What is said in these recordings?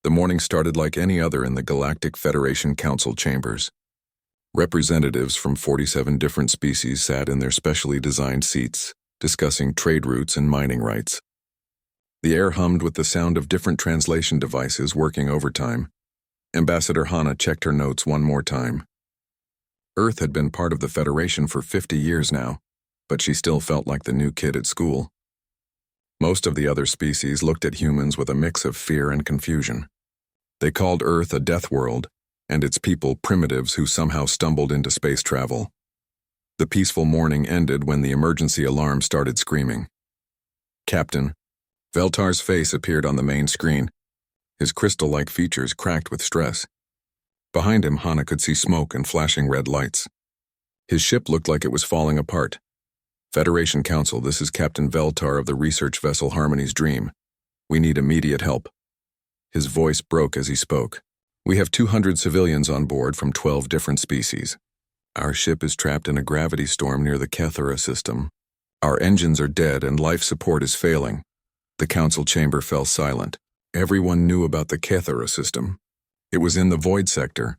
The morning started like any other in the Galactic Federation Council chambers. Representatives from 47 different species sat in their specially designed seats, discussing trade routes and mining rights. The air hummed with the sound of different translation devices working overtime. Ambassador Hana checked her notes one more time. Earth had been part of the Federation for 50 years now, but she still felt like the new kid at school. Most of the other species looked at humans with a mix of fear and confusion. They called Earth a death world, and its people primitives who somehow stumbled into space travel. The peaceful morning ended when the emergency alarm started screaming. Captain Veltar's face appeared on the main screen, his crystal-like features cracked with stress. Behind him, Hana could see smoke and flashing red lights. His ship looked like it was falling apart. Federation Council, this is Captain Veltar of the research vessel Harmony's Dream. We need immediate help. His voice broke as he spoke. We have 200 civilians on board from 12 different species. Our ship is trapped in a gravity storm near the Kethera system. Our engines are dead and life support is failing. The council chamber fell silent. Everyone knew about the Kethera system. It was in the void sector,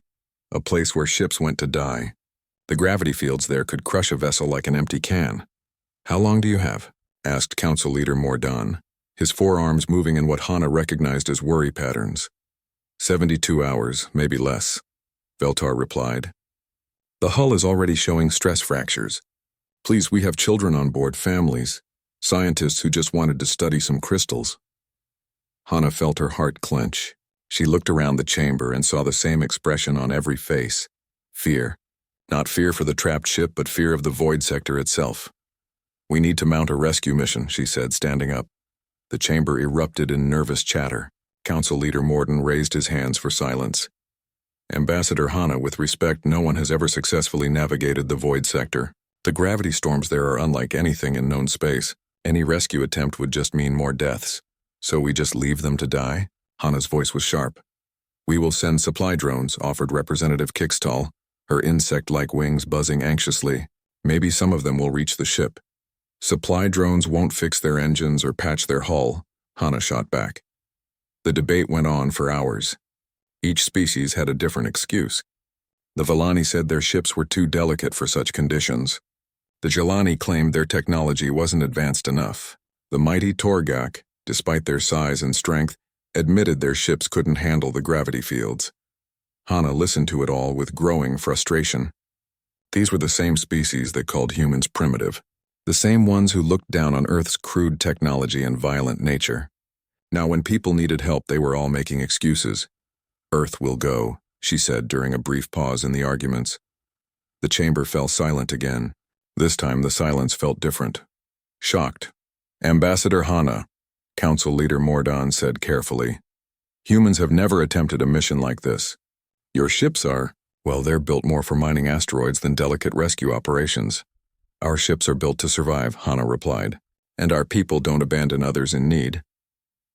a place where ships went to die. The gravity fields there could crush a vessel like an empty can. How long do you have? Asked Council Leader Mordan, his forearms moving in what Hana recognized as worry patterns. 72 hours, maybe less, Veltar replied. The hull is already showing stress fractures. Please, we have children on board, families, scientists who just wanted to study some crystals. Hana felt her heart clench. She looked around the chamber and saw the same expression on every face. Fear. Not fear for the trapped ship, but fear of the void sector itself. We need to mount a rescue mission, she said, standing up. The chamber erupted in nervous chatter. Council Leader Morden raised his hands for silence. Ambassador Hana, with respect, no one has ever successfully navigated the void sector. The gravity storms there are unlike anything in known space. Any rescue attempt would just mean more deaths. So we just leave them to die? Hana's voice was sharp. We will send supply drones, offered Representative Kickstall, her insect-like wings buzzing anxiously. Maybe some of them will reach the ship. Supply drones won't fix their engines or patch their hull, Hana shot back. The debate went on for hours. Each species had a different excuse. The Villani said their ships were too delicate for such conditions. The Jelani claimed their technology wasn't advanced enough. The mighty Torgak, despite their size and strength, admitted their ships couldn't handle the gravity fields. Hana listened to it all with growing frustration. These were the same species that called humans primitive, the same ones who looked down on Earth's crude technology and violent nature. Now when people needed help, they were all making excuses. Earth will go, she said during a brief pause in the arguments. The chamber fell silent again. This time the silence felt different. Shocked. Ambassador Hana, Council Leader Mordan said carefully. Humans have never attempted a mission like this. Your ships are, well, they're built more for mining asteroids than delicate rescue operations. Our ships are built to survive, Hana replied, and our people don't abandon others in need.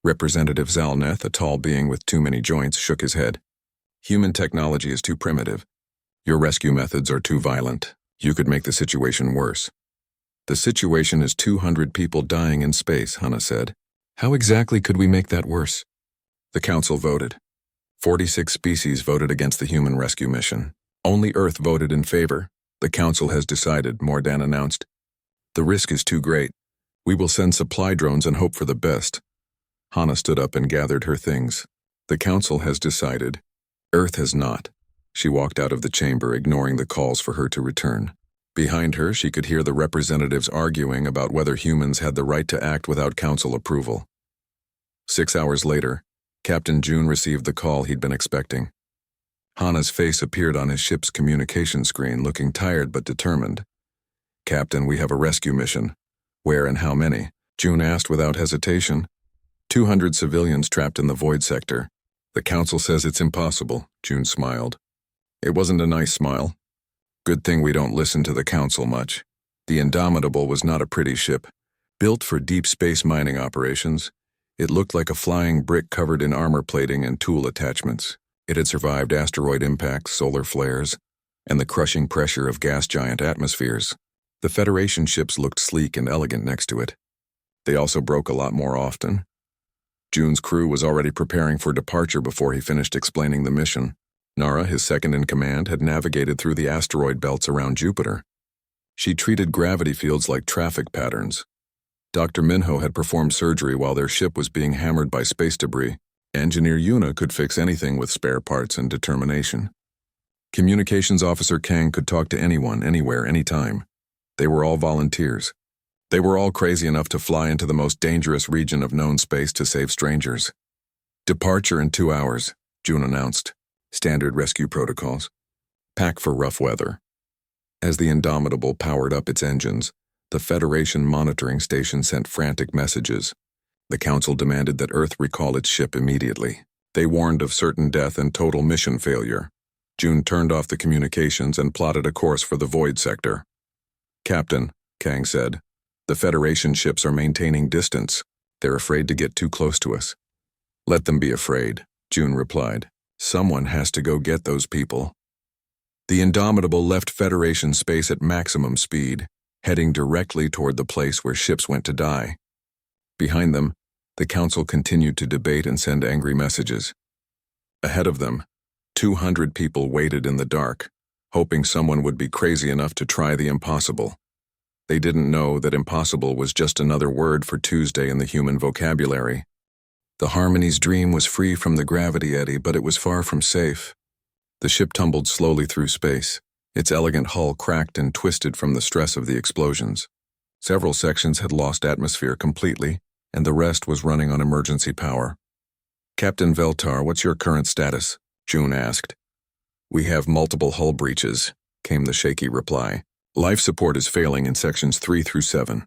Representative Zalneth, a tall being with too many joints, shook his head. Human technology is too primitive. Your rescue methods are too violent. You could make the situation worse. The situation is 200 people dying in space, Hana said. How exactly could we make that worse? The council voted. 46 species voted against the human rescue mission. Only Earth voted in favor. The council has decided, Mordan announced. The risk is too great. We will send supply drones and hope for the best. Hana stood up and gathered her things. The council has decided. Earth has not. She walked out of the chamber, ignoring the calls for her to return. Behind her, she could hear the representatives arguing about whether humans had the right to act without council approval. 6 hours later, Captain June received the call he'd been expecting. Hana's face appeared on his ship's communication screen, looking tired but determined. Captain, we have a rescue mission. Where and how many? June asked without hesitation. 200 civilians trapped in the void sector. The council says it's impossible, June smiled. It wasn't a nice smile. Good thing we don't listen to the council much. The Indomitable was not a pretty ship. Built for deep space mining operations, it looked like a flying brick covered in armor plating and tool attachments. It had survived asteroid impacts, solar flares, and the crushing pressure of gas giant atmospheres. The Federation ships looked sleek and elegant next to it. They also broke a lot more often. June's crew was already preparing for departure before he finished explaining the mission. Nara, his second-in-command, had navigated through the asteroid belts around Jupiter. She treated gravity fields like traffic patterns. Dr. Minho had performed surgery while their ship was being hammered by space debris. Engineer Yuna could fix anything with spare parts and determination. Communications Officer Kang could talk to anyone, anywhere, anytime. They were all volunteers. They were all crazy enough to fly into the most dangerous region of known space to save strangers. Departure in 2 hours, June announced. Standard rescue protocols. Pack for rough weather. As the Indomitable powered up its engines, the Federation monitoring station sent frantic messages. The Council demanded that Earth recall its ship immediately. They warned of certain death and total mission failure. June turned off the communications and plotted a course for the Void sector. "Captain," Kang said, "the Federation ships are maintaining distance. They're afraid to get too close to us." "Let them be afraid," June replied. "Someone has to go get those people." The Indomitable left Federation space at maximum speed, heading directly toward the place where ships went to die. Behind them, the Council continued to debate and send angry messages. Ahead of them, 200 people waited in the dark, hoping someone would be crazy enough to try the impossible. They didn't know that impossible was just another word for Tuesday in the human vocabulary. The Harmony's dream was free from the gravity eddy, but it was far from safe. The ship tumbled slowly through space. Its elegant hull cracked and twisted from the stress of the explosions. Several sections had lost atmosphere completely, and the rest was running on emergency power. "Captain Veltar, what's your current status?" June asked. "We have multiple hull breaches," came the shaky reply. "Life support is failing in sections 3 through 7.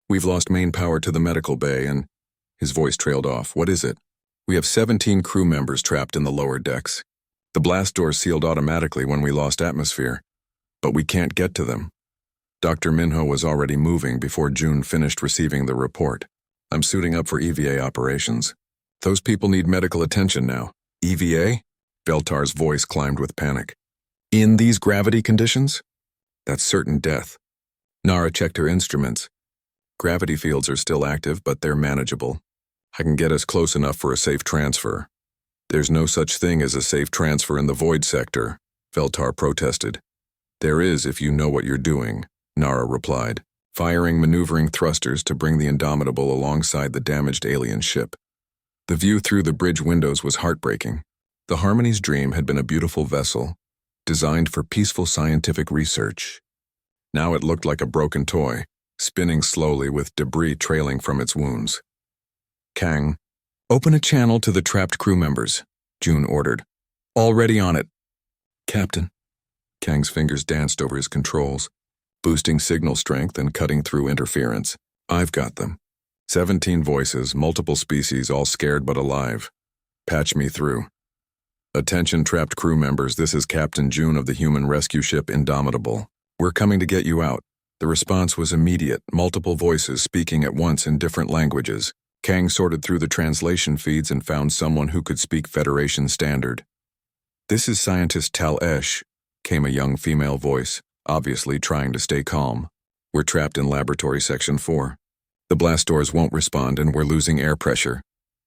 We've lost main power to the medical bay and—" His voice trailed off. "What is it?" "We have 17 crew members trapped in the lower decks. The blast doors sealed automatically when we lost atmosphere, but we can't get to them." Dr. Minho was already moving before June finished receiving the report. "I'm suiting up for EVA operations. Those people need medical attention now." "EVA?" Veltar's voice climbed with panic. "In these gravity conditions? That's certain death." Nara checked her instruments. "Gravity fields are still active, but they're manageable. I can get us close enough for a safe transfer." "There's no such thing as a safe transfer in the Void sector," Veltar protested. "There is if you know what you're doing," Nara replied, firing maneuvering thrusters to bring the Indomitable alongside the damaged alien ship. The view through the bridge windows was heartbreaking. The Harmony's dream had been a beautiful vessel, designed for peaceful scientific research. Now it looked like a broken toy, spinning slowly with debris trailing from its wounds. "Kang, open a channel to the trapped crew members," June ordered. "Already on it." "Captain." Kang's fingers danced over his controls, boosting signal strength and cutting through interference. "I've got them. 17 voices, multiple species, all scared but alive. Patch me through." "Attention trapped crew members, this is Captain June of the human rescue ship Indomitable. We're coming to get you out." The response was immediate, multiple voices speaking at once in different languages. Kang sorted through the translation feeds and found someone who could speak Federation Standard. "This is Scientist Tal Esh," came a young female voice, obviously trying to stay calm. "We're trapped in Laboratory Section 4. The blast doors won't respond and we're losing air pressure.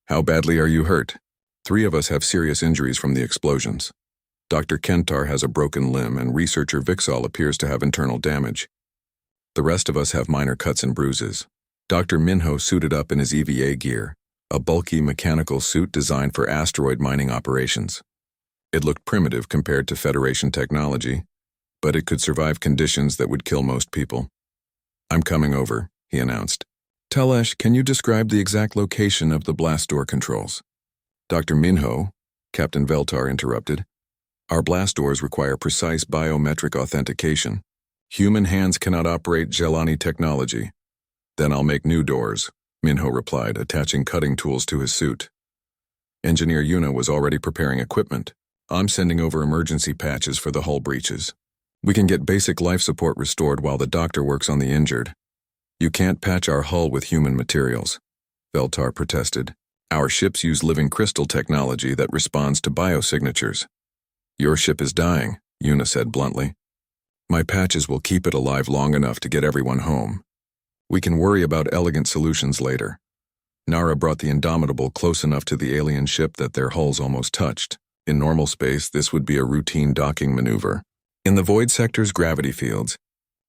How badly are you hurt?" "3 of us have serious injuries from the explosions. Dr. Kentar has a broken limb and researcher Vixal appears to have internal damage. The rest of us have minor cuts and bruises." Dr. Minho suited up in his EVA gear, a bulky mechanical suit designed for asteroid mining operations. It looked primitive compared to Federation technology, but it could survive conditions that would kill most people. "I'm coming over," he announced. "Telesh, can you describe the exact location of the blast door controls?" "Dr. Minho," Captain Veltar interrupted, "our blast doors require precise biometric authentication. Human hands cannot operate Jelani technology." "Then I'll make new doors," Minho replied, attaching cutting tools to his suit. Engineer Yuna was already preparing equipment. "I'm sending over emergency patches for the hull breaches. We can get basic life support restored while the doctor works on the injured." "You can't patch our hull with human materials," Veltar protested. "Our ships use living crystal technology that responds to biosignatures." "Your ship is dying," Yuna said bluntly. "My patches will keep it alive long enough to get everyone home. We can worry about elegant solutions later." Nara brought the Indomitable close enough to the alien ship that their hulls almost touched. In normal space, this would be a routine docking maneuver. In the void sector's gravity fields,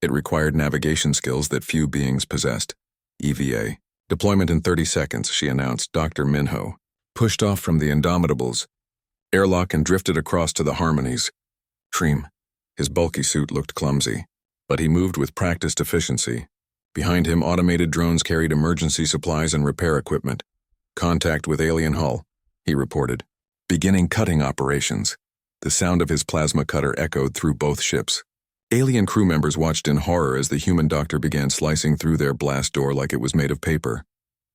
it required navigation skills that few beings possessed. EVA. Deployment in 30 seconds, she announced. Dr. Minho pushed off from the Indomitables, airlock, and drifted across to the Harmonies. Treem. His bulky suit looked clumsy, but he moved with practiced efficiency. Behind him, automated drones carried emergency supplies and repair equipment. Contact with alien hull, he reported. Beginning cutting operations. The sound of his plasma cutter echoed through both ships. Alien crew members watched in horror as the human doctor began slicing through their blast door like it was made of paper.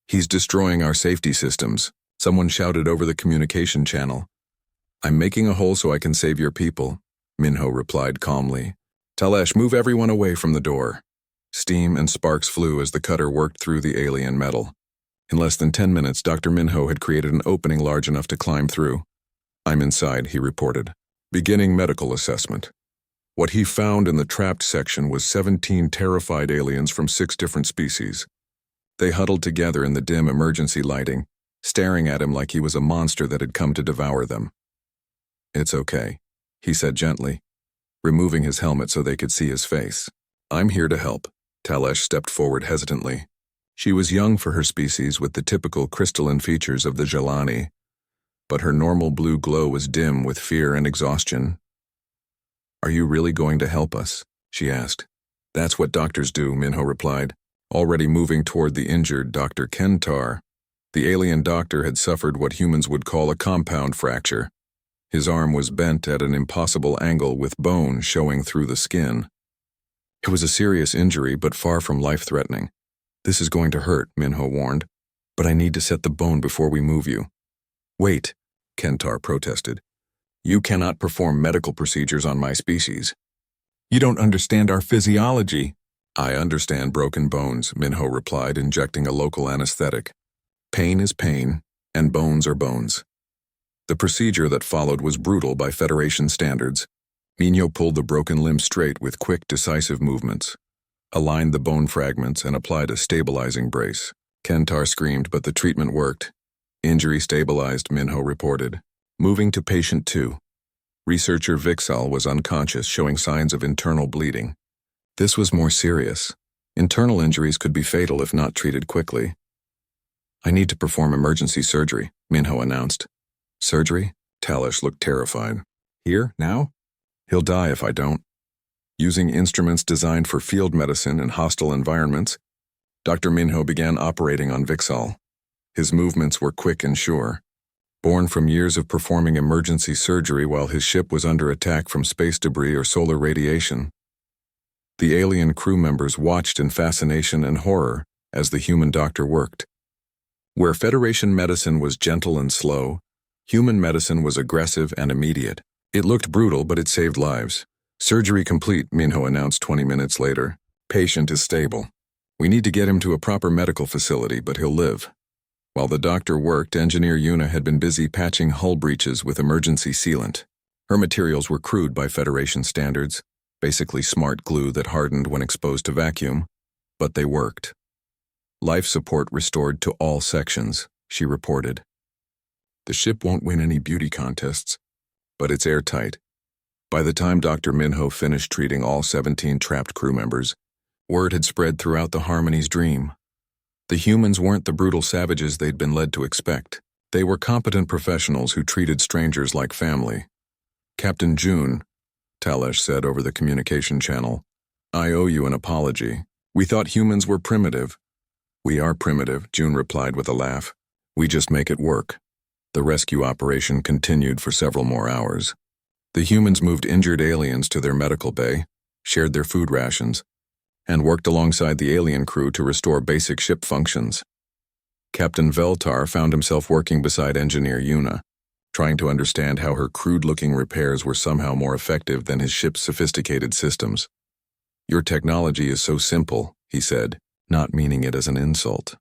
He's destroying our safety systems, someone shouted over the communication channel. I'm making a hole so I can save your people, Minho replied calmly. Talesh, move everyone away from the door. Steam and sparks flew as the cutter worked through the alien metal. In less than 10 minutes, Dr. Minho had created an opening large enough to climb through. I'm inside, he reported. Beginning medical assessment. What he found in the trapped section was 17 terrified aliens from 6 different species. They huddled together in the dim emergency lighting, staring at him like he was a monster that had come to devour them. It's okay, he said gently, removing his helmet so they could see his face. I'm here to help. Talesh stepped forward hesitantly. She was young for her species with the typical crystalline features of the Jelani, but her normal blue glow was dim with fear and exhaustion. Are you really going to help us? She asked. That's what doctors do, Minho replied, already moving toward the injured Dr. Kentar. The alien doctor had suffered what humans would call a compound fracture. His arm was bent at an impossible angle with bone showing through the skin. It was a serious injury, but far from life-threatening. This is going to hurt, Minho warned, but I need to set the bone before we move you. Wait, Kentar protested. You cannot perform medical procedures on my species. You don't understand our physiology. I understand broken bones, Minho replied, injecting a local anesthetic. Pain is pain, and bones are bones. The procedure that followed was brutal by Federation standards. Minho pulled the broken limb straight with quick, decisive movements, aligned the bone fragments, and applied a stabilizing brace. Kentar screamed, but the treatment worked. Injury stabilized, Minho reported. Moving to patient 2. Researcher Vixal was unconscious, showing signs of internal bleeding. This was more serious. Internal injuries could be fatal if not treated quickly. I need to perform emergency surgery, Minho announced. Surgery? Talesh looked terrified. Here? Now? He'll die if I don't. Using instruments designed for field medicine in hostile environments, Dr. Minho began operating on Vixal. His movements were quick and sure. Born from years of performing emergency surgery while his ship was under attack from space debris or solar radiation, the alien crew members watched in fascination and horror as the human doctor worked. Where Federation medicine was gentle and slow, human medicine was aggressive and immediate. It looked brutal, but it saved lives. Surgery complete, Minho announced 20 minutes later. Patient is stable. We need to get him to a proper medical facility, but he'll live. While the doctor worked, Engineer Yuna had been busy patching hull breaches with emergency sealant. Her materials were crude by Federation standards, basically smart glue that hardened when exposed to vacuum, but they worked. Life support restored to all sections, she reported. The ship won't win any beauty contests, but it's airtight. By the time Dr. Minho finished treating all 17 trapped crew members, word had spread throughout the Harmony's dream. The humans weren't the brutal savages they'd been led to expect. They were competent professionals who treated strangers like family. Captain June, Talesh said over the communication channel, I owe you an apology. We thought humans were primitive. We are primitive, June replied with a laugh. We just make it work. The rescue operation continued for several more hours. The humans moved injured aliens to their medical bay, shared their food rations, and worked alongside the alien crew to restore basic ship functions. Captain Veltar found himself working beside Engineer Yuna, trying to understand how her crude-looking repairs were somehow more effective than his ship's sophisticated systems. Your technology is so simple, he said, not meaning it as an insult.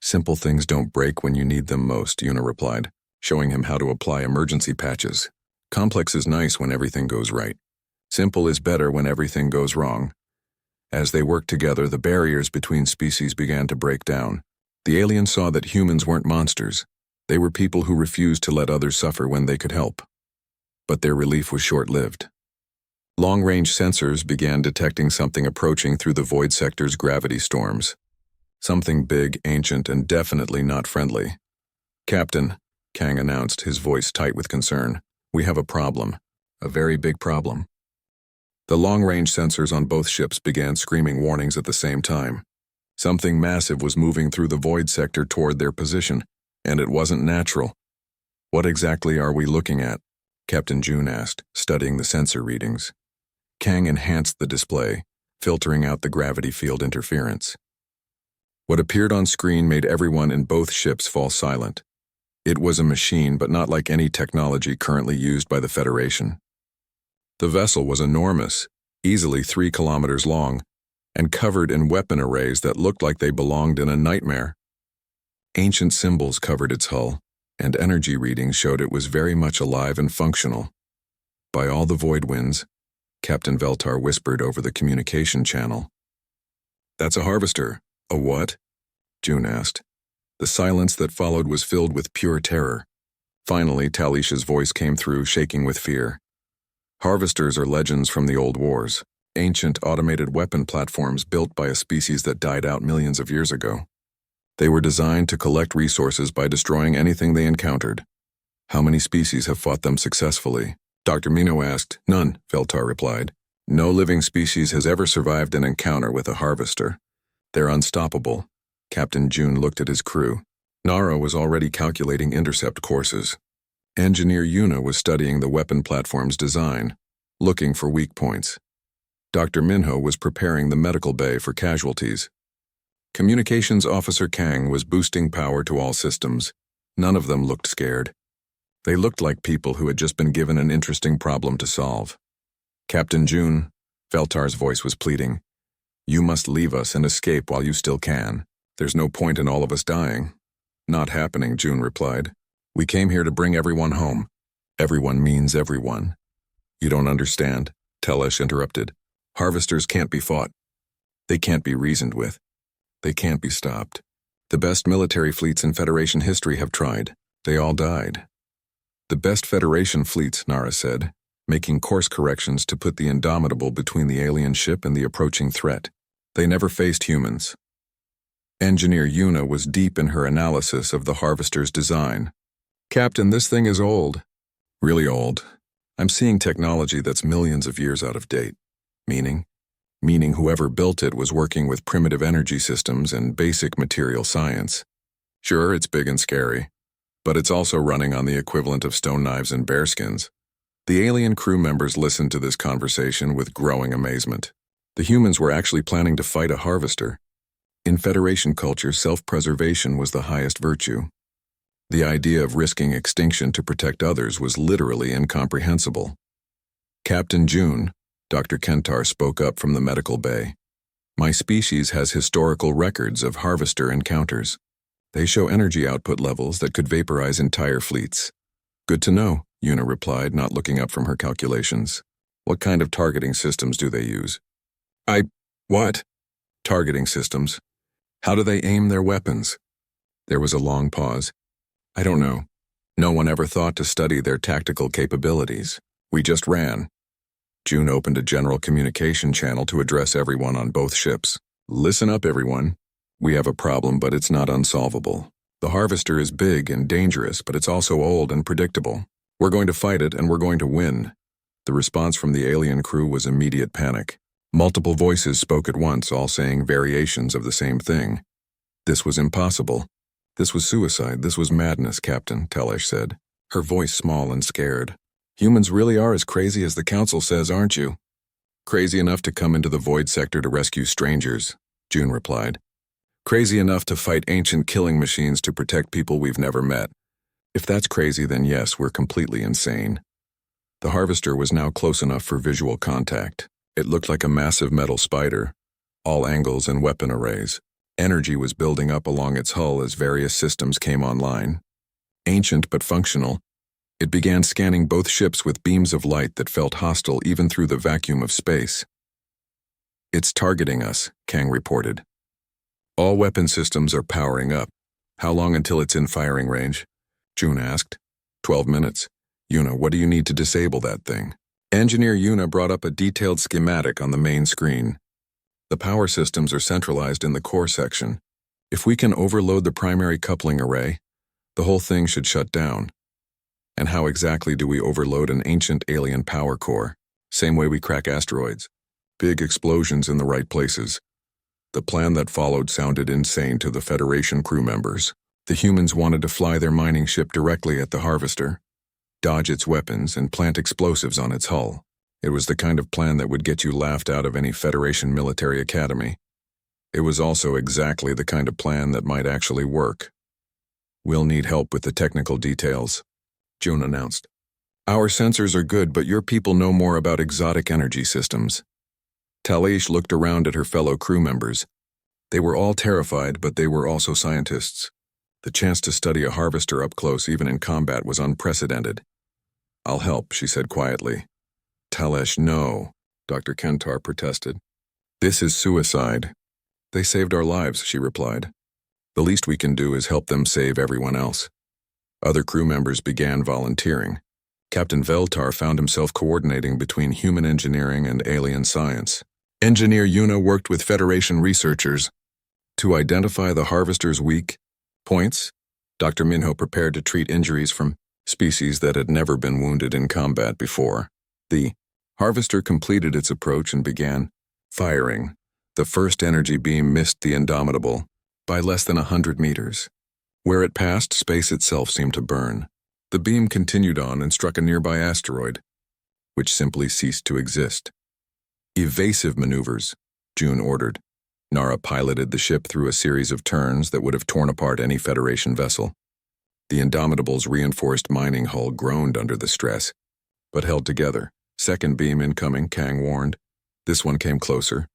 Simple things don't break when you need them most, Yuna replied, showing him how to apply emergency patches. Complex is nice when everything goes right. Simple is better when everything goes wrong. As they worked together, the barriers between species began to break down. The aliens saw that humans weren't monsters. They were people who refused to let others suffer when they could help. But their relief was short-lived. Long-range sensors began detecting something approaching through the void sector's gravity storms. Something big, ancient, and definitely not friendly. "Captain," Kang announced, his voice tight with concern, "we have a problem. A very big problem." The long-range sensors on both ships began screaming warnings at the same time. Something massive was moving through the void sector toward their position, and it wasn't natural. "What exactly are we looking at?" Captain June asked, studying the sensor readings. Kang enhanced the display, filtering out the gravity field interference. What appeared on screen made everyone in both ships fall silent. It was a machine, but not like any technology currently used by the Federation. The vessel was enormous, easily 3 kilometers long, and covered in weapon arrays that looked like they belonged in a nightmare. Ancient symbols covered its hull, and energy readings showed it was very much alive and functional. "By all the void winds," Captain Veltar whispered over the communication channel. "That's a harvester." "A what?" June asked. The silence that followed was filled with pure terror. Finally, Talisha's voice came through, shaking with fear. "Harvesters are legends from the old wars, ancient automated weapon platforms built by a species that died out millions of years ago. They were designed to collect resources by destroying anything they encountered. How many species have fought them successfully?" Dr. Mino asked. "None," Veltar replied. "No living species has ever survived an encounter with a harvester. They're unstoppable." Captain June looked at his crew. Nara was already calculating intercept courses. Engineer Yuna was studying the weapon platform's design, looking for weak points. Dr. Minho was preparing the medical bay for casualties. Communications Officer Kang was boosting power to all systems. None of them looked scared. They looked like people who had just been given an interesting problem to solve. "Captain June," Veltar's voice was pleading, "you must leave us and escape while you still can. There's no point in all of us dying." "Not happening," June replied. "We came here to bring everyone home." "Everyone means everyone." "You don't understand," Telesh interrupted. "Harvesters can't be fought. They can't be reasoned with. They can't be stopped. The best military fleets in Federation history have tried. They all died." "The best Federation fleets," Nara said, making course corrections to put the Indomitable between the alien ship and the approaching threat. "They never faced humans." Engineer Yuna was deep in her analysis of the Harvester's design. "Captain, this thing is old." "Really old. I'm seeing technology that's millions of years out of date." "Meaning?" "Meaning whoever built it was working with primitive energy systems and basic material science. Sure, it's big and scary, but it's also running on the equivalent of stone knives and bearskins." The alien crew members listened to this conversation with growing amazement. The humans were actually planning to fight a harvester. In Federation culture, self-preservation was the highest virtue. The idea of risking extinction to protect others was literally incomprehensible. "Captain June," Dr. Kentar spoke up from the medical bay, "my species has historical records of harvester encounters. They show energy output levels that could vaporize entire fleets." "Good to know," Yuna replied, not looking up from her calculations. "What kind of targeting systems do they use?" What?" "Targeting systems. How do they aim their weapons?" There was a long pause. "I don't know. No one ever thought to study their tactical capabilities. We just ran." June opened a general communication channel to address everyone on both ships. "Listen up, everyone. We have a problem, but it's not unsolvable. The harvester is big and dangerous, but it's also old and predictable. We're going to fight it, and we're going to win." The response from the alien crew was immediate panic. Multiple voices spoke at once, all saying variations of the same thing. "This was impossible. This was suicide. This was madness, Captain," Telesh said, her voice small and scared. "Humans really are as crazy as the Council says, aren't you?" "Crazy enough to come into the void sector to rescue strangers," June replied. "Crazy enough to fight ancient killing machines to protect people we've never met. If that's crazy, then yes, we're completely insane." The harvester was now close enough for visual contact. It looked like a massive metal spider, all angles and weapon arrays. Energy was building up along its hull as various systems came online. Ancient but functional, it began scanning both ships with beams of light that felt hostile even through the vacuum of space. "It's targeting us," Kang reported. All weapon systems are powering up. How long until it's in firing range? June asked. 12 minutes. Yuna, what do you need to disable that thing? Engineer Yuna brought up a detailed schematic on the main screen. The power systems are centralized in the core section. If we can overload the primary coupling array, the whole thing should shut down. And how exactly do we overload an ancient alien power core? Same way we crack asteroids. Big explosions in the right places. The plan that followed sounded insane to the Federation crew members. The humans wanted to fly their mining ship directly at the harvester, dodge its weapons, and plant explosives on its hull. It was the kind of plan that would get you laughed out of any Federation military academy. It was also exactly the kind of plan that might actually work. We'll need help with the technical details, June announced. Our sensors are good, but your people know more about exotic energy systems. Talish looked around at her fellow crew members. They were all terrified, but they were also scientists. The chance to study a harvester up close, even in combat, was unprecedented. I'll help, she said quietly. Talish, no, Dr. Kentar protested. This is suicide. They saved our lives, she replied. The least we can do is help them save everyone else. Other crew members began volunteering. Captain Veltar found himself coordinating between human engineering and alien science. Engineer Yuna worked with Federation researchers to identify the harvester's weak points. Dr. Minho prepared to treat injuries from species that had never been wounded in combat before. The harvester completed its approach and began firing. The first energy beam missed the Indomitable by less than 100 meters. Where it passed, space itself seemed to burn. The beam continued on and struck a nearby asteroid, which simply ceased to exist. Evasive maneuvers, June ordered. Nara piloted the ship through a series of turns that would have torn apart any Federation vessel. The Indomitable's reinforced mining hull groaned under the stress, but held together. Second beam incoming, Kang warned. This one came closer.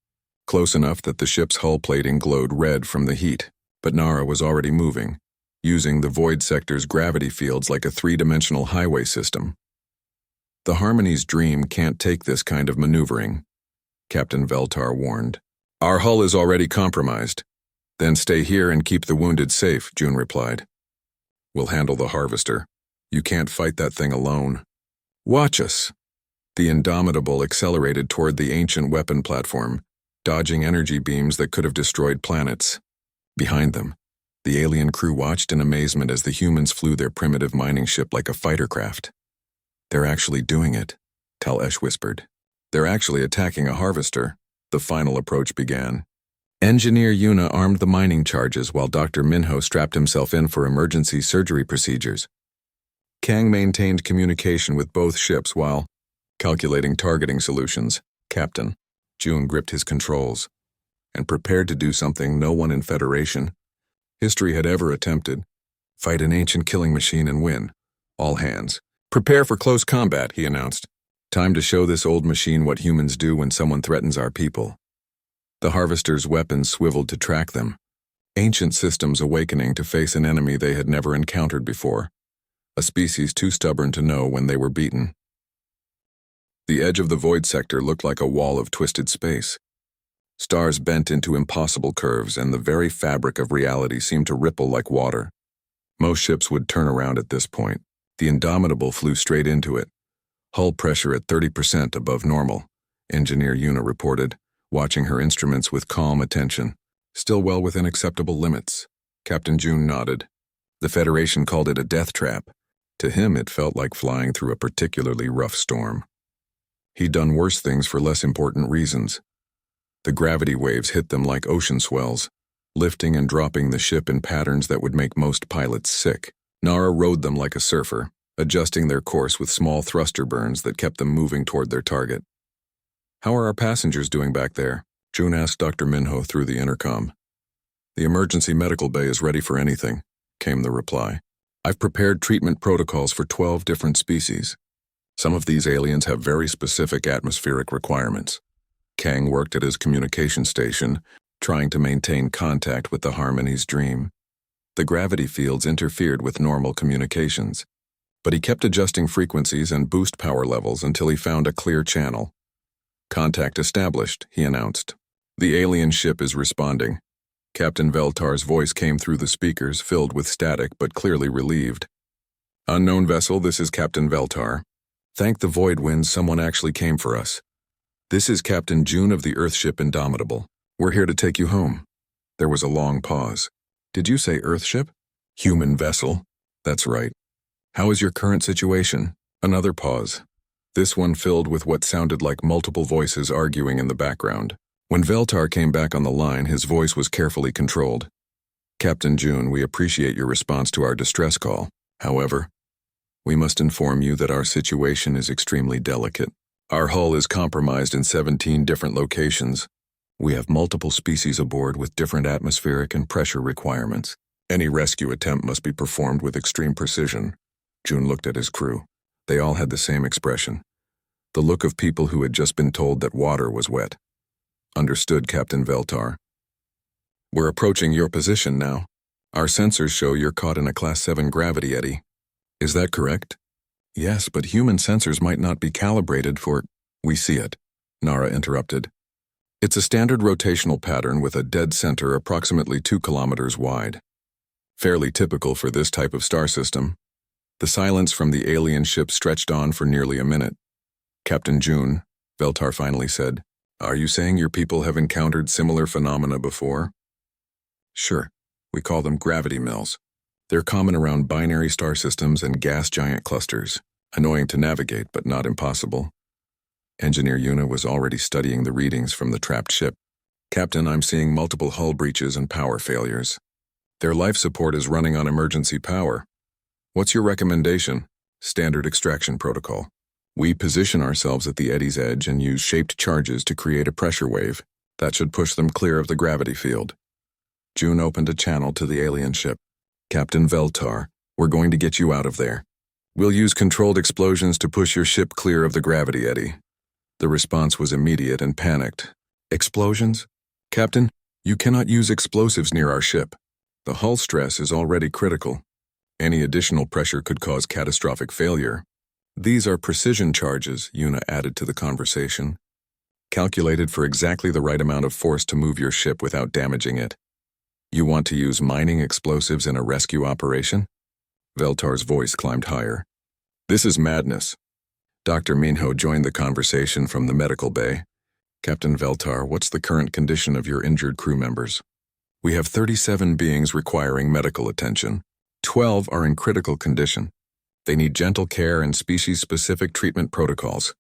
Close enough that the ship's hull plating glowed red from the heat, but Nara was already moving, using the void sector's gravity fields like a three-dimensional highway system. The Harmony's dream can't take this kind of maneuvering, Captain Veltar warned. Our hull is already compromised. Then stay here and keep the wounded safe, June replied. We'll handle the harvester. You can't fight that thing alone. Watch us. The Indomitable accelerated toward the ancient weapon platform, dodging energy beams that could have destroyed planets. Behind them, the alien crew watched in amazement as the humans flew their primitive mining ship like a fighter craft. They're actually doing it, Tal-Esh whispered. They're actually attacking a harvester. The final approach began. Engineer Yuna armed the mining charges while Dr. Minho strapped himself in for emergency surgery procedures. Kang maintained communication with both ships while calculating targeting solutions. Captain, June gripped his controls and prepared to do something no one in Federation history had ever attempted. Fight an ancient killing machine and win. All hands. Prepare for close combat, he announced. Time to show this old machine what humans do when someone threatens our people. The harvester's weapons swiveled to track them, ancient systems awakening to face an enemy they had never encountered before, a species too stubborn to know when they were beaten. The edge of the void sector looked like a wall of twisted space. Stars bent into impossible curves, and the very fabric of reality seemed to ripple like water. Most ships would turn around at this point. The Indomitable flew straight into it. Hull pressure at 30% above normal, Engineer Yuna reported, watching her instruments with calm attention. Still well within acceptable limits. Captain June nodded. The Federation called it a death trap. To him, it felt like flying through a particularly rough storm. He'd done worse things for less important reasons. The gravity waves hit them like ocean swells, lifting and dropping the ship in patterns that would make most pilots sick. Nara rode them like a surfer, adjusting their course with small thruster burns that kept them moving toward their target. How are our passengers doing back there? June asked Dr. Minho through the intercom. The emergency medical bay is ready for anything, came the reply. I've prepared treatment protocols for 12 different species. Some of these aliens have very specific atmospheric requirements. Kang worked at his communication station, trying to maintain contact with the Harmony's dream. The gravity fields interfered with normal communications, but he kept adjusting frequencies and boost power levels until he found a clear channel. Contact established, he announced. The alien ship is responding. Captain Veltar's voice came through the speakers, filled with static but clearly relieved. Unknown vessel, this is Captain Veltar. Thank the void winds someone actually came for us. This is Captain June of the Earthship Indomitable. We're here to take you home. There was a long pause. Did you say Earthship? Human vessel? That's right. How is your current situation? Another pause. This one filled with what sounded like multiple voices arguing in the background. When Veltar came back on the line, his voice was carefully controlled. Captain June, we appreciate your response to our distress call. However, we must inform you that our situation is extremely delicate. Our hull is compromised in 17 different locations. We have multiple species aboard with different atmospheric and pressure requirements. Any rescue attempt must be performed with extreme precision. June looked at his crew. They all had the same expression. The look of people who had just been told that water was wet. Understood, Captain Veltar. We're approaching your position now. Our sensors show you're caught in a Class 7 gravity eddy. Is that correct? Yes, but human sensors might not be calibrated for... We see it, Nara interrupted. It's a standard rotational pattern with a dead center approximately 2 kilometers wide. Fairly typical for this type of star system. The silence from the alien ship stretched on for nearly a minute. Captain June, Veltar finally said, are you saying your people have encountered similar phenomena before? Sure. We call them gravity mills. They're common around binary star systems and gas giant clusters. Annoying to navigate, but not impossible. Engineer Yuna was already studying the readings from the trapped ship. Captain, I'm seeing multiple hull breaches and power failures. Their life support is running on emergency power. What's your recommendation? Standard extraction protocol. We position ourselves at the eddy's edge and use shaped charges to create a pressure wave. That should push them clear of the gravity field. June opened a channel to the alien ship. Captain Veltar, we're going to get you out of there. We'll use controlled explosions to push your ship clear of the gravity eddy. The response was immediate and panicked. Explosions? Captain, you cannot use explosives near our ship. The hull stress is already critical. Any additional pressure could cause catastrophic failure. These are precision charges, Yuna added to the conversation. Calculated for exactly the right amount of force to move your ship without damaging it. You want to use mining explosives in a rescue operation? Veltar's voice climbed higher. This is madness. Dr. Minho joined the conversation from the medical bay. Captain Veltar, what's the current condition of your injured crew members? We have 37 beings requiring medical attention. 12 are in critical condition. They need gentle care and species-specific treatment protocols.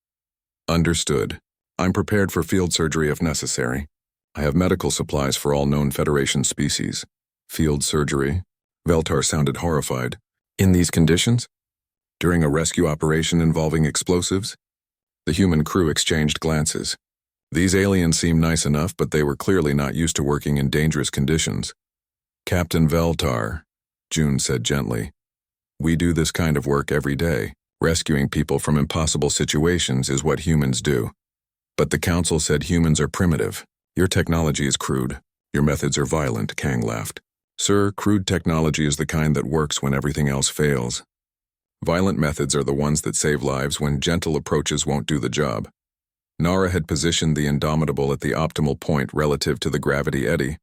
Understood. I'm prepared for field surgery if necessary. I have medical supplies for all known Federation species. Field surgery? Veltar sounded horrified. In these conditions? During a rescue operation involving explosives? The human crew exchanged glances. These aliens seemed nice enough, but they were clearly not used to working in dangerous conditions. Captain Veltar, June said gently. We do this kind of work every day. Rescuing people from impossible situations is what humans do. But the council said humans are primitive. Your technology is crude. Your methods are violent, Kang laughed. Sir, crude technology is the kind that works when everything else fails. Violent methods are the ones that save lives when gentle approaches won't do the job. Nara had positioned the Indomitable at the optimal point relative to the gravity eddy.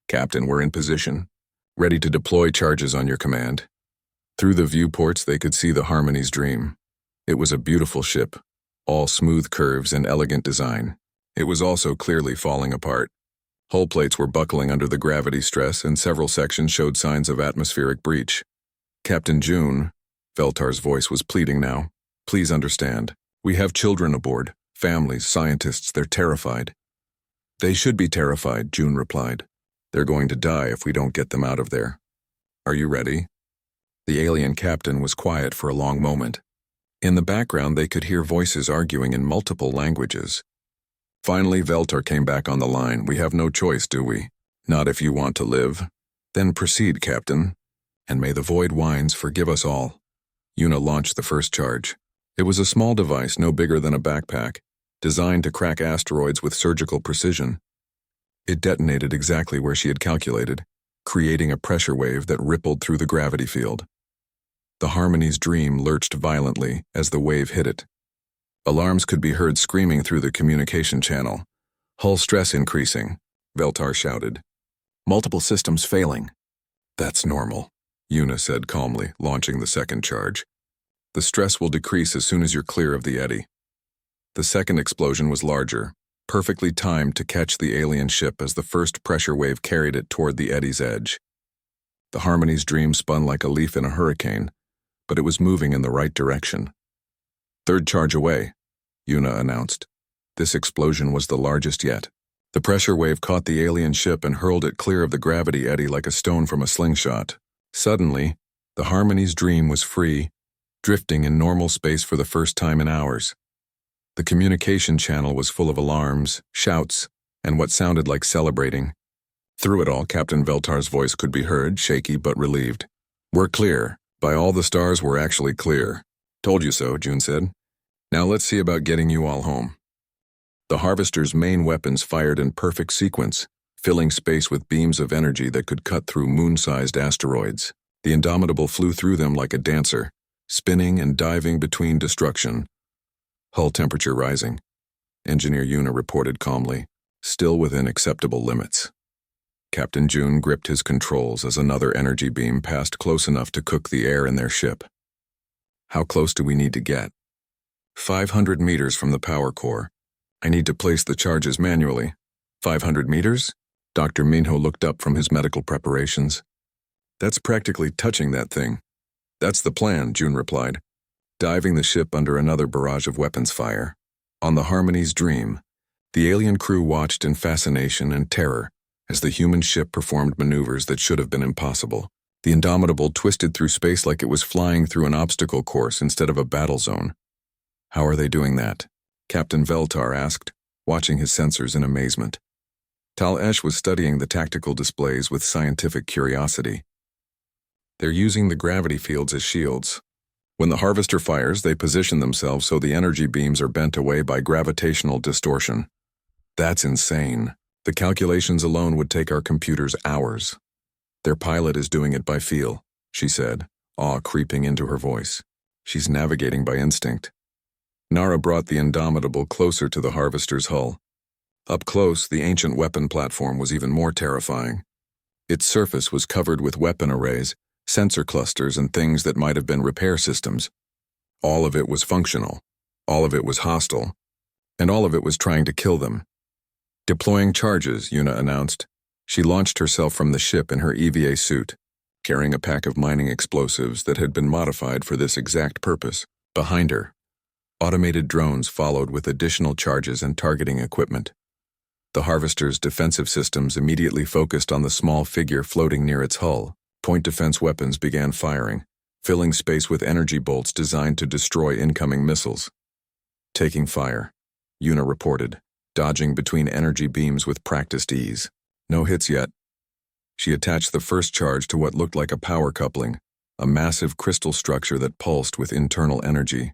Captain, we're in position. Ready to deploy charges on your command. Through the viewports, they could see the Harmony's Dream. It was a beautiful ship, all smooth curves and elegant design. It was also clearly falling apart. Hull plates were buckling under the gravity stress, and several sections showed signs of atmospheric breach. Captain June, Veltar's voice was pleading now. Please understand. We have children aboard, families, scientists, they're terrified. They should be terrified, June replied. They're going to die if we don't get them out of there. Are you ready? The alien captain was quiet for a long moment. In the background, they could hear voices arguing in multiple languages. Finally, Veltar came back on the line. We have no choice, do we? Not if you want to live. Then proceed, Captain. And may the void winds forgive us all. Yuna launched the first charge. It was a small device no bigger than a backpack, designed to crack asteroids with surgical precision. It detonated exactly where she had calculated, creating a pressure wave that rippled through the gravity field. The Harmony's Dream lurched violently as the wave hit it. Alarms could be heard screaming through the communication channel. Hull stress increasing, Veltar shouted. Multiple systems failing. That's normal, Yuna said calmly, launching the second charge. The stress will decrease as soon as you're clear of the eddy. The second explosion was larger, perfectly timed to catch the alien ship as the first pressure wave carried it toward the eddy's edge. The Harmony's Dream spun like a leaf in a hurricane, but it was moving in the right direction. Third charge away, Yuna announced. This explosion was the largest yet. The pressure wave caught the alien ship and hurled it clear of the gravity eddy like a stone from a slingshot. Suddenly, the Harmony's Dream was free, drifting in normal space for the first time in hours. The communication channel was full of alarms, shouts, and what sounded like celebrating. Through it all, Captain Veltar's voice could be heard, shaky but relieved. "We're clear. By all the stars, we're actually clear." "Told you so," June said. "Now let's see about getting you all home." The Harvester's main weapons fired in perfect sequence, filling space with beams of energy that could cut through moon-sized asteroids. The Indomitable flew through them like a dancer, spinning and diving between destruction. Hull temperature rising, Engineer Yuna reported calmly, still within acceptable limits. Captain June gripped his controls as another energy beam passed close enough to cook the air in their ship. "How close do we need to get?" 500 meters from the power core. I need to place the charges manually." 500 meters? Dr. Minho looked up from his medical preparations. "That's practically touching that thing." "That's the plan," June replied, diving the ship under another barrage of weapons fire. On the Harmony's Dream, the alien crew watched in fascination and terror as the human ship performed maneuvers that should have been impossible. The Indomitable twisted through space like it was flying through an obstacle course instead of a battle zone. "How are they doing that?" Captain Veltar asked, watching his sensors in amazement. Tal Esh was studying the tactical displays with scientific curiosity. "They're using the gravity fields as shields. When the Harvester fires, they position themselves so the energy beams are bent away by gravitational distortion." "That's insane. The calculations alone would take our computers hours." "Their pilot is doing it by feel," she said, awe creeping into her voice. "She's navigating by instinct." Nara brought the Indomitable closer to the Harvester's hull. Up close, the ancient weapon platform was even more terrifying. Its surface was covered with weapon arrays, sensor clusters, and things that might have been repair systems. All of it was functional, all of it was hostile, and all of it was trying to kill them. "Deploying charges," Yuna announced. She launched herself from the ship in her EVA suit, carrying a pack of mining explosives that had been modified for this exact purpose. Behind her, automated drones followed with additional charges and targeting equipment. The Harvester's defensive systems immediately focused on the small figure floating near its hull. Point defense weapons began firing, filling space with energy bolts designed to destroy incoming missiles. "Taking fire," Yuna reported, dodging between energy beams with practiced ease. "No hits yet." She attached the first charge to what looked like a power coupling, a massive crystal structure that pulsed with internal energy.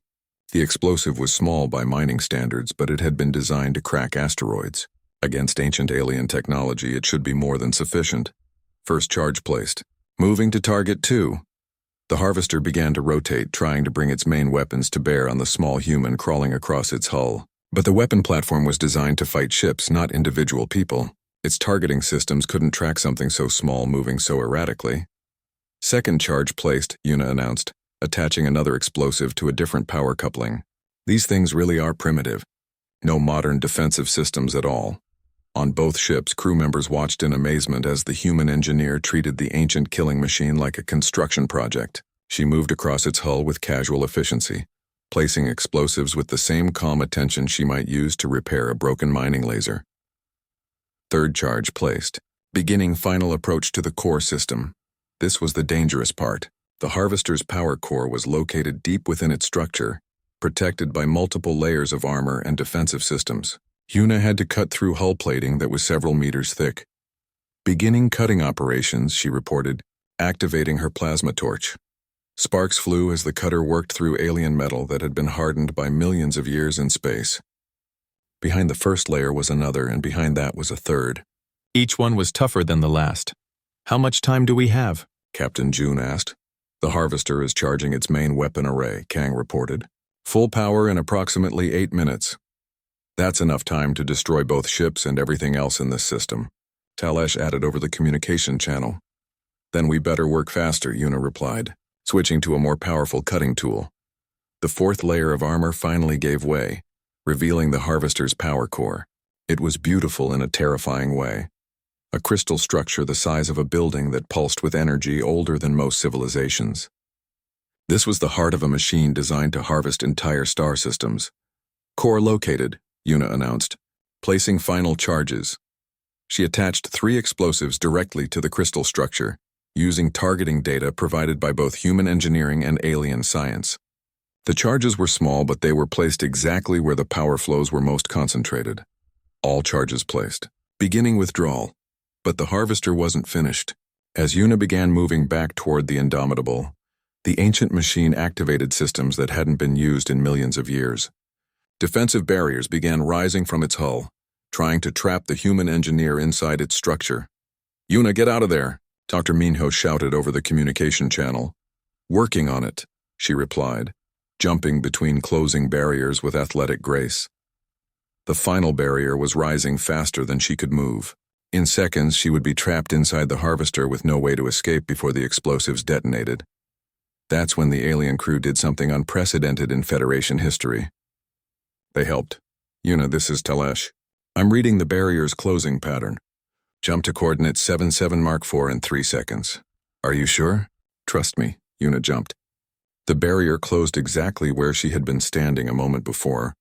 The explosive was small by mining standards, but it had been designed to crack asteroids. Against ancient alien technology, it should be more than sufficient. First charge placed. "Moving to target 2. The Harvester began to rotate, trying to bring its main weapons to bear on the small human crawling across its hull. But the weapon platform was designed to fight ships, not individual people. Its targeting systems couldn't track something so small moving so erratically. "Second charge placed," Yuna announced, attaching another explosive to a different power coupling. These things really are primitive. No modern defensive systems at all. On both ships, crew members watched in amazement as the human engineer treated the ancient killing machine like a construction project. She moved across its hull with casual efficiency, placing explosives with the same calm attention she might use to repair a broken mining laser. Third charge placed. Beginning final approach to the core system. This was the dangerous part. The Harvester's power core was located deep within its structure, protected by multiple layers of armor and defensive systems. Yuna had to cut through hull plating that was several meters thick. "Beginning cutting operations," she reported, activating her plasma torch. Sparks flew as the cutter worked through alien metal that had been hardened by millions of years in space. Behind the first layer was another, and behind that was a third. Each one was tougher than the last. "How much time do we have?" Captain June asked. "The Harvester is charging its main weapon array," Kang reported. "Full power in approximately 8 minutes. That's enough time to destroy both ships and everything else in this system." Talesh added over the communication channel. Then we better work faster, Yuna replied, switching to a more powerful cutting tool. The fourth layer of armor finally gave way, revealing the harvester's power core. It was beautiful in a terrifying way. A crystal structure the size of a building that pulsed with energy older than most civilizations. This was the heart of a machine designed to harvest entire star systems. Core located, Yuna announced, placing final charges. She attached 3 explosives directly to the crystal structure, using targeting data provided by both human engineering and alien science. The charges were small, but they were placed exactly where the power flows were most concentrated. All charges placed. Beginning withdrawal. But the harvester wasn't finished. As Yuna began moving back toward the Indomitable, the ancient machine activated systems that hadn't been used in millions of years. Defensive barriers began rising from its hull, trying to trap the human engineer inside its structure. "Yuna, get out of there," Dr. Minho shouted over the communication channel. "Working on it," she replied, jumping between closing barriers with athletic grace. The final barrier was rising faster than she could move. In seconds, she would be trapped inside the harvester with no way to escape before the explosives detonated. That's when the alien crew did something unprecedented in Federation history. They helped. "Yuna, this is Talesh. I'm reading the barrier's closing pattern. Jump to coordinate 77 Mark 4 in 3 seconds. Are you sure?" "Trust me," Yuna jumped. The barrier closed exactly where she had been standing a moment before,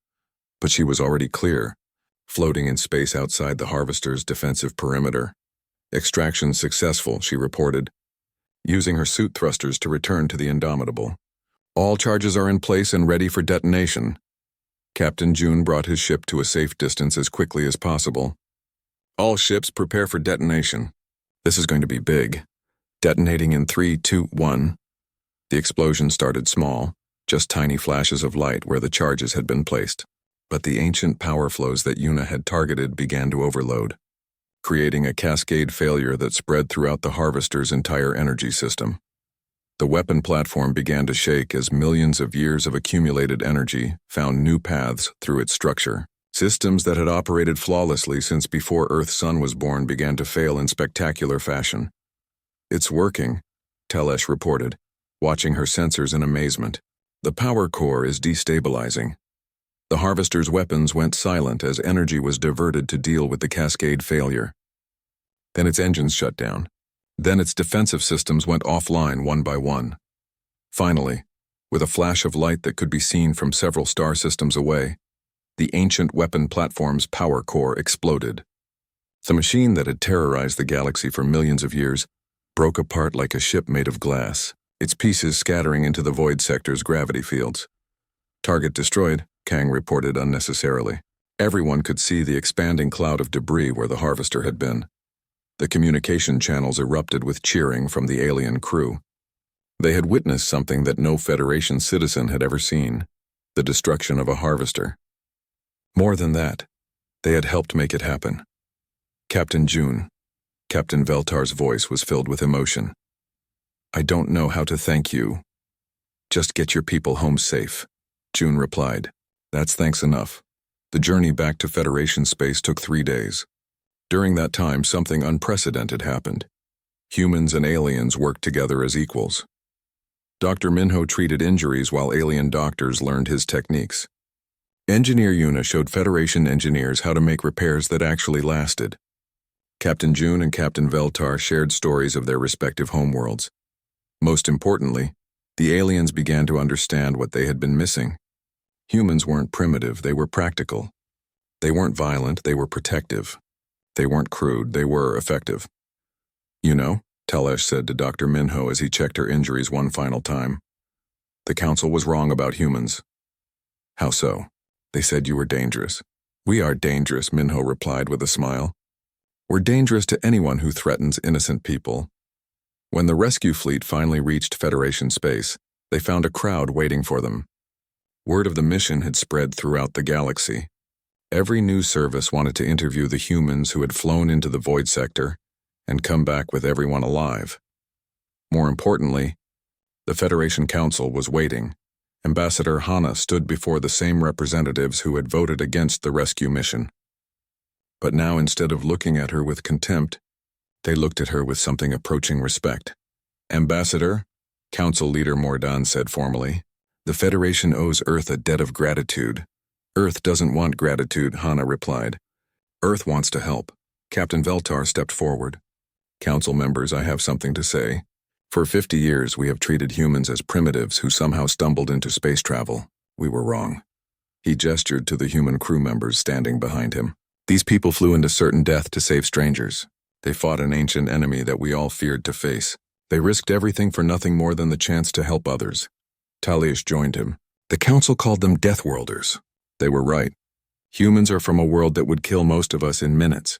but she was already clear, floating in space outside the harvester's defensive perimeter. "Extraction successful," she reported, using her suit thrusters to return to the Indomitable. "All charges are in place and ready for detonation." Captain June brought his ship to a safe distance as quickly as possible. "All ships prepare for detonation. This is going to be big. Detonating in 3, 2, 1. The explosion started small, just tiny flashes of light where the charges had been placed. But the ancient power flows that Yuna had targeted began to overload, creating a cascade failure that spread throughout the harvester's entire energy system. The weapon platform began to shake as millions of years of accumulated energy found new paths through its structure. Systems that had operated flawlessly since before Earth-Sun was born began to fail in spectacular fashion. "It's working," Talesh reported, watching her sensors in amazement. "The power core is destabilizing." The harvester's weapons went silent as energy was diverted to deal with the cascade failure. Then its engines shut down. Then its defensive systems went offline one by one. Finally, with a flash of light that could be seen from several star systems away, the ancient weapon platform's power core exploded. The machine that had terrorized the galaxy for millions of years broke apart like a ship made of glass, its pieces scattering into the void sector's gravity fields. "Target destroyed," Kang reported unnecessarily. Everyone could see the expanding cloud of debris where the harvester had been. The communication channels erupted with cheering from the alien crew. They had witnessed something that no Federation citizen had ever seen: the destruction of a harvester. More than that, they had helped make it happen. "Captain June," Captain Veltar's voice was filled with emotion. "I don't know how to thank you. Just get your people home safe," June replied. "That's thanks enough." The journey back to Federation space took 3 days. During that time, something unprecedented happened. Humans and aliens worked together as equals. Dr. Minho treated injuries while alien doctors learned his techniques. Engineer Yuna showed Federation engineers how to make repairs that actually lasted. Captain June and Captain Veltar shared stories of their respective homeworlds. Most importantly, the aliens began to understand what they had been missing. Humans weren't primitive, they were practical. They weren't violent, they were protective. They weren't crude, they were effective. "You know," Talesh said to Dr. Minho as he checked her injuries one final time, "the Council was wrong about humans." "How so?" "They said you were dangerous." "We are dangerous," Minho replied with a smile. "We're dangerous to anyone who threatens innocent people." When the rescue fleet finally reached Federation space, they found a crowd waiting for them. Word of the mission had spread throughout the galaxy. Every news service wanted to interview the humans who had flown into the void sector and come back with everyone alive. More importantly, the Federation Council was waiting. Ambassador Hana stood before the same representatives who had voted against the rescue mission. But now, instead of looking at her with contempt, they looked at her with something approaching respect. "Ambassador," Council Leader Mordan said formally, "the Federation owes Earth a debt of gratitude." "Earth doesn't want gratitude," Hana replied. "Earth wants to help." Captain Veltar stepped forward. "Council members, I have something to say. For 50 years, we have treated humans as primitives who somehow stumbled into space travel. We were wrong." He gestured to the human crew members standing behind him. "These people flew into certain death to save strangers. They fought an ancient enemy that we all feared to face. They risked everything for nothing more than the chance to help others." Talish joined him. "The Council called them Deathworlders." They were right. Humans are from a world that would kill most of us in minutes.